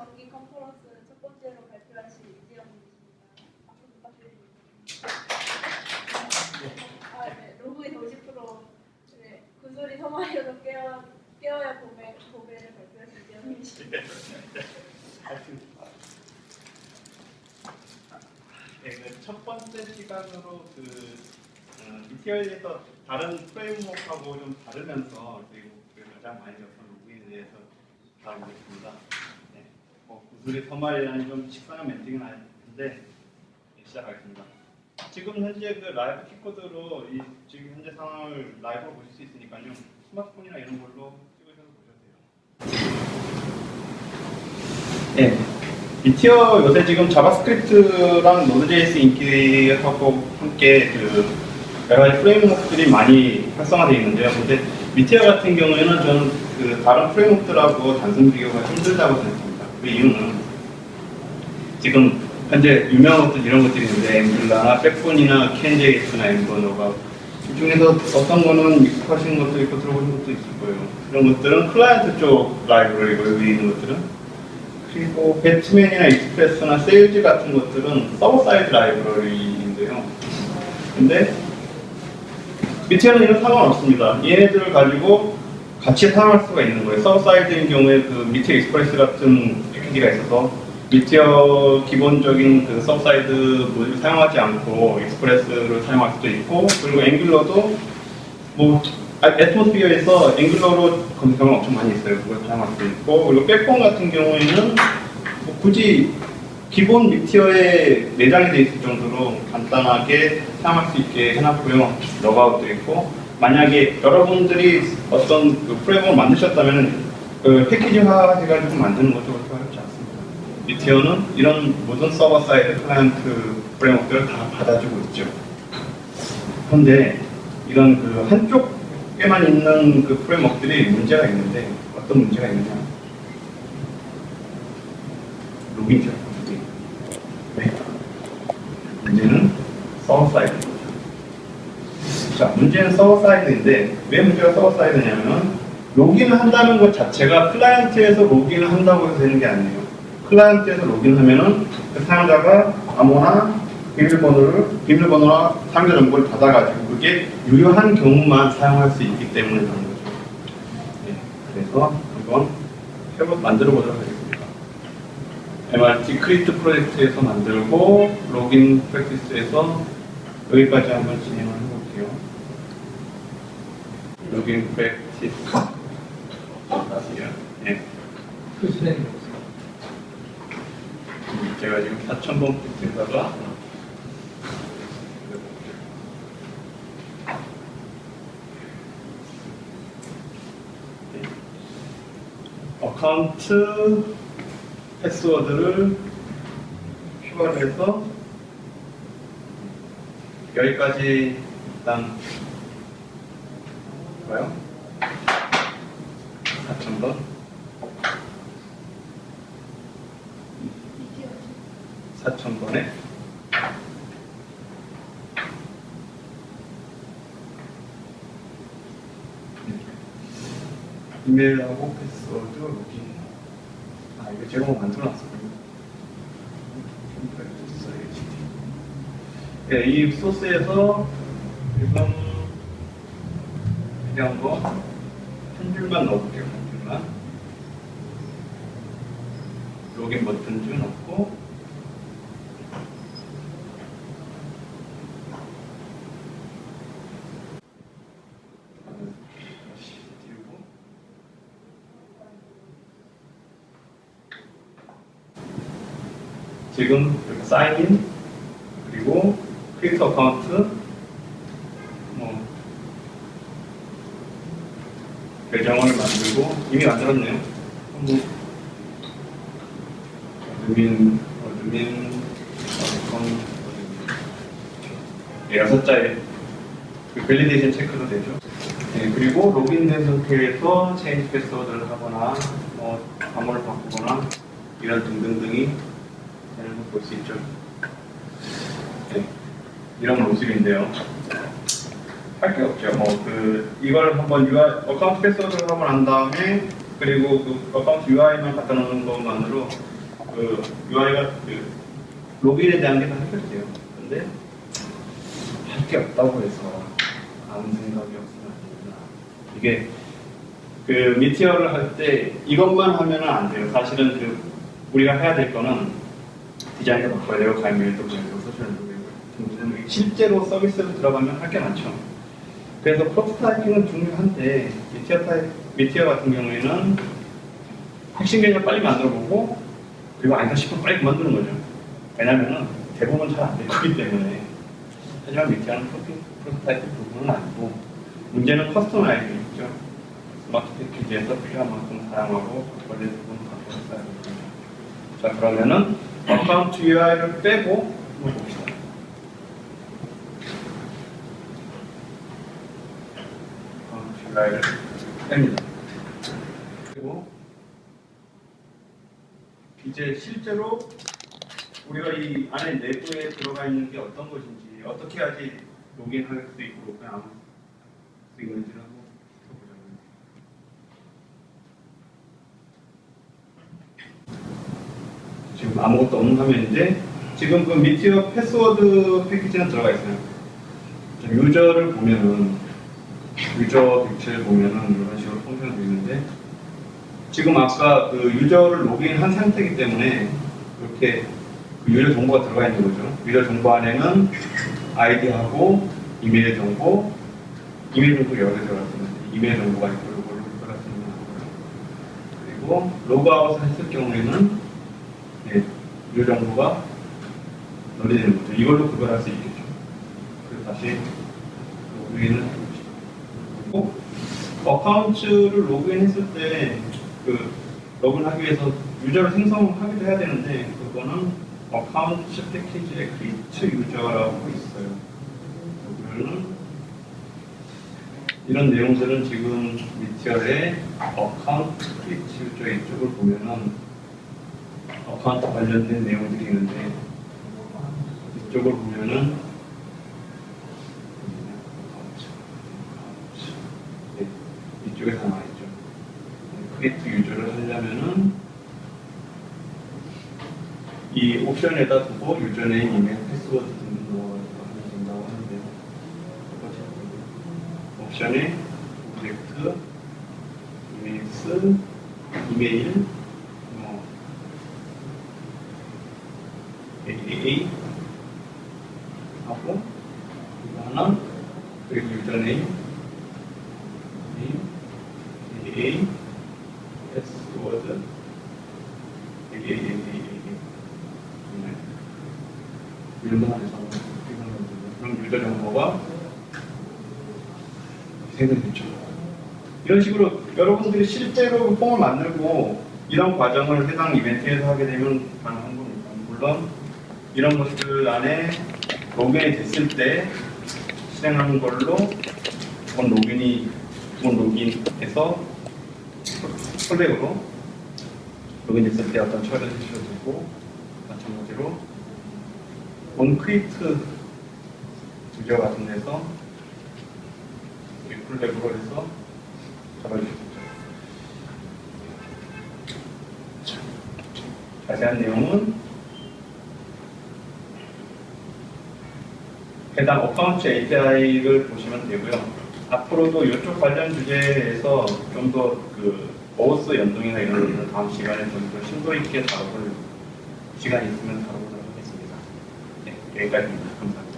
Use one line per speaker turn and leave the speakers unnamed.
정기 컨퍼런스는 첫 번째로 발표하실 이재영님이십니다. 박수 부탁드립니다. 네. 로그인 50%. 네. 구소리 서마이어도 깨어야 고배를 발표하실 이재영님이십니다.
네, 첫 번째 시간으로 미티어에서 다른 프레임워크하고 좀 다르면서 그리고 가장 많이 겪은 로그인에 대해서 다루겠습니다. 네, 구슬이 서마리라는 좀 식상한 멘트긴 한데 시작하겠습니다. 지금 현재 그 라이브 키코드로 지금 현재 상황을 라이브로 보실 수 있으니까요. 스마트폰이나 이런 걸로 찍으셔서 보셔도 돼요. 네. 미티어 요새 지금 자바스크립트랑 노드.js 인기하고 함께 여러 가지 프레임워크들이 많이 활성화되어 있는데요. 근데 미티어 같은 경우에는 저는 다른 프레임워크들하고 단순 비교가 힘들다고 생각합니다. 그 이유는 지금 현재 유명한 것들 이런 것들이 있는데 앵글라나 백본이나 캔JS나 엠버너가 그 중에서 어떤 거는 익숙하신 것도 있고 들어보신 것도 있을 거예요. 이런 것들은 클라이언트 쪽 라이브러리고 여기 있는 것들은 그리고 배트맨이나 익스프레스나 세일즈 같은 것들은 서버 사이드 라이브러리인데요. 근데 미티어는 이런 상관없습니다. 얘네들을 가지고 같이 사용할 수가 있는 거예요. 서버 사이드인 경우에 그 미티어 익스프레스 같은 패키지가 있어서 미티어 기본적인 그 서버 사이드 모듈 사용하지 않고 익스프레스를 사용할 수도 있고, 그리고 앵글러도 애트모스피어에서 앵글러로 검색하면 엄청 많이 있어요. 그걸 사용할 수 있고, 그리고 백본 같은 경우에는 굳이 기본 미티어에 내장이 되어 있을 정도로 간단하게 사용할 수 있게 해놨고요. 러그아웃도 있고, 만약에 여러분들이 어떤 그 프레임을 만드셨다면 그 패키지화 해가지고 만드는 것도 그렇게 어렵지 않습니다. 미티어는 이런 모든 서버 사이드 클라이언트 프레임워크를 다 받아주고 있죠. 그런데 이런 그 한쪽에만 있는 그 프레임워크들이 문제가 있는데, 어떤 문제가 있느냐? 로그인죠. 네. 문제는 서버 사이드입니다. 자, 문제는 서버 사이드인데 왜 문제가 서버 사이드냐면 로그인을 한다는 것 자체가 클라이언트에서 로그인을 한다고 해서 되는 게 아니에요. 클라이언트에서 로그인하면은 그 사용자가 아무나 비밀번호나 사용자 정보를 받아가지고 그게 유효한 경우만 사용할 수 있기 때문에 그런 거죠. 네, 그래서 한번 만들어 보도록 하겠습니다. MRT 크리에이트 프로젝트에서 만들고 로그인 프랙티스에서 여기까지 한번 진행을 해볼게요. 로그인 프랙티스 네. 제가 지금 4,000번 프로젝트에다가 어카운트 패스워드를 추가를 해서 여기까지 일단 봐요. 4,000번 4,000번에 이메일하고 패스워드 로그인. 이거 제가 만들어놨어요. 네, 이 소스에서 지금 그냥 한 줄만 넣어볼게요. 한 줄만. 로그인 버튼 좀 넣고, 지금 사인인 그리고 크리에이트 어카운트 계정을 만들고 이미 만들었네요. 어드민 6자에 그 밸리데이션 체크도 되죠. 네, 그리고 로그인된 상태에서 체인지 패스워드를 하거나 번호를 바꾸거나 이런 등등등이 되는 걸 볼 수 있죠. 네, 이런 모습인데요. 할 게 없죠. 이걸 한번 어카운트 패스워드를 하고 난 다음에 그리고 그 어카운트 UI만 갖다 놓는 것만으로 그 UI가 그 로그인에 대한 게 다 해결돼요. 근데 할 게 없다고 해서 아무 생각이 없으면 안 됩니다. 이게 그 미티어를 할 때 이것만 하면은 안 돼요. 사실은 그 우리가 해야 될 거는 디자인도 바꿔야 되고 가이드도 바꿔야 되고 소셜도 되고 실제로 서비스로 들어가면 할 게 많죠. 그래서 프로토타이핑은 중요한데 미티어 같은 경우에는 핵심 개념 빨리 만들어보고 그리고 아니다 싶으면 빨리 그만두는 거죠. 왜냐면은 대부분 잘 안 될 거기 때문에. 하지만 미티어는 프로토타이핑 부분은 아니고 문제는 커스텀 아이디 있죠. 스마트 패키지에서 필요한 만큼 사용하고 원래 부분은 바꿔서 써야 됩니다. 자, 그러면은 어카운트 UI를 빼고 한번 봅시다. 어카운트 UI를 뺍니다. 그리고 이제 실제로 우리가 이 안에 내부에 들어가 있는 게 어떤 것인지 어떻게 해야지 로그인할 수 있고 그냥 할 수 있는지를 한번 보자고요. 지금 아무것도 없는 화면인데 지금 그 미티어 패스워드 패키지는 들어가 있어요. 유저를 보면은 유저 객체를 보면은 이런 식으로 펑션이 있는데 지금 아까 그 유저를 로그인한 상태이기 때문에 이렇게 그 유저 정보가 들어가 있는 거죠. 유저 정보 안에는 아이디하고 이메일 정보 여러 개 들어갔습니다. 이메일 정보가 있고 이걸로 들어갔습니다. 그리고 로그아웃을 했을 경우에는 유저 정보가 널리되는 거죠. 이걸로 구별할 수 있겠죠. 그래서 다시 로그인을 해봅시다. 그리고 어카운트를 로그인했을 때 그 로그인하기 위해서 유저를 생성하기도 해야 되는데 그거는 어카운트 패키지에 create 유저라고 있어요. 여기는 이런 내용들은 지금 미티어의 어카운트 create 유저 이쪽을 보면은 어카운트 관련된 내용들이 있는데 이쪽을 보면은 이쪽에 다 나와있죠. 크리에이트 유저를 하려면은 이 옵션에다 두고 유저네임, 이메일, 패스워드 등등 넣어서 하면 된다고 하는데요. 옵션에 오브젝트, 이메일, AAA 하고 이거 하나 그리고 유저네임, AA, 패스워드, 이런 거 안에서 그럼 유저 정보가 생성됐죠. 이런 식으로 여러분들이 실제로 그 폼을 만들고 이런 과정을 해당 이벤트에서 하게 되면 가능한 겁니다. 물론 이런 것들 안에 로그인이 됐을 때 실행하는 걸로 본 로그인에서 콜백으로 로그인 됐을 때 어떤 처리를 해주셔도 되고 마찬가지로 온크리트 유저 같은 데서 콜백으로 해서 잡아주시죠. 자세한 내용은 해당 어카운트 API를 보시면 되고요. 앞으로도 이쪽 관련 주제에서 좀 더 그 OS 연동이나 이런 것들은 다음 시간에 좀 더 심도 있게 다뤄볼 시간이 있으면 다뤄보도록 하겠습니다. 네, 여기까지입니다. 감사합니다.